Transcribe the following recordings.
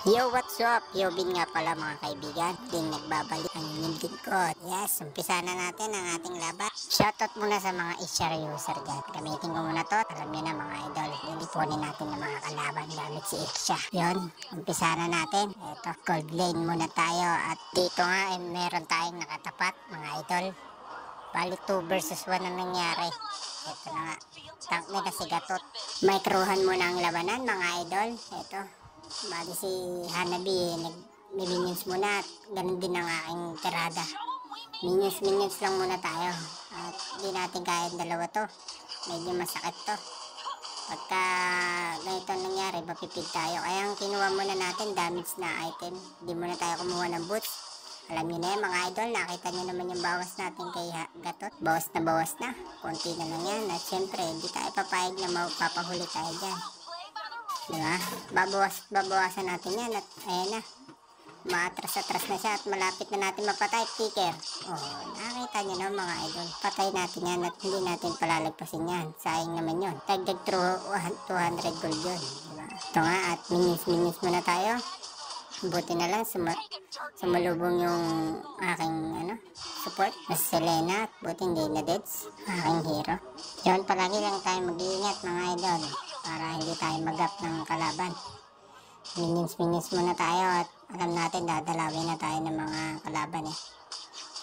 Yo, what's up? Yobin nga pala mga kaibigan. Din nagbabalik ang inyong lingkod. Yes, umpisa na natin ang ating laban. Shoutout muna sa mga HR user dyan. Gamitin ko muna to. Alam nyo na mga idol. Liliponin natin ng mga kalaban gamit si Iksha. Yun, umpisa na natin. Ito, gold lane muna tayo. At dito nga meron tayong nakatapat mga idol. Bali 2 versus 1 ang nangyari. Ito na nga. Tank nila si Gatot. Microhan muna ang labanan mga idol. Ito. Bali si Hanabi nag-minions muna at ganun din ang aking tirada. Minions lang muna tayo at di natin kaya dalawa to, medyo masakit to pagka ganito nangyari, mapipig tayo. Kaya ang kinuha muna natin damage na item, di muna tayo kumuha ng boots. Alam nyo na yan mga idol, nakita nyo naman yung bawas natin kay Gatot, bawas na, konti na lang yan. At syempre hindi tayo papayag na mapapahuli tayo dyan, diba? Babawasan natin yan at ayan na, maatras-atras na siya at malapit na natin mapatay. Ticker, oh, nakita nyo na mga idol, patay natin yan at hindi natin palalagpasin yan, sayang naman yun. Dagdag 200 gold yun, diba? Ito nga, at minions muna tayo. Buti na lang sumalubong yung aking support na Selena at buti hindi na deads aking hero. Yun, palagi lang tayo mag-iingat mga idol para hindi tayo mag-up ng kalaban. Minions muna tayo at alam natin dadalawin na tayo ng mga kalaban eh.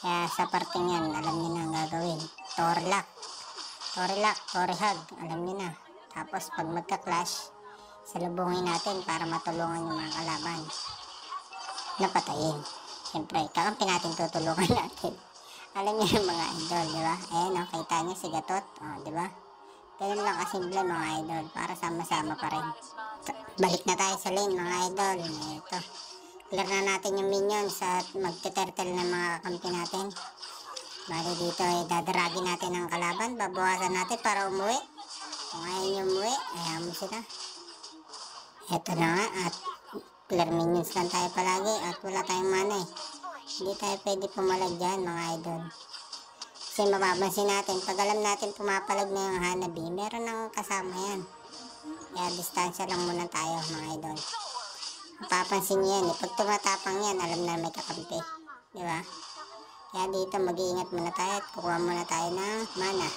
Kaya sa parting yan, alam niyo na ang gagawin. Torlock, Torihag, alam niyo na. Tapos pag magka-clash, salubungin natin para matulungan yung mga kalaban napatayin. Siyempre, kakampi natin tutulungan natin. Alam niyo yung mga idol, di ba? Ayan, oh, kita niyo si Gatot, oh, di ba? Ganun lang kasimple mga idol, para sama-sama pa rin. Balik na tayo sa lane mga idol. Ito, clear na natin yung minions at magte-turtle ng mga kampi natin. Bali dito dadaragin natin ang kalaban, babawasan natin para umuwi. Kung ayaw nyo umuwi, ayaw mo sila. Ito na nga, at clear minions lang tayo palagi at wala tayong mana eh. Hindi tayo pwede pumalag dyan mga idol. Kasi mapapansin natin, pag alam natin pumapalag na yung Hanabi, meron nang kasama yan. Kaya distansya lang muna tayo mga idol. Mapapansin nyo yan eh, pag tumatapang yan, alam na may kakampi. Diba? Kaya dito mag-iingat muna tayo at kukuha muna tayo ng mana.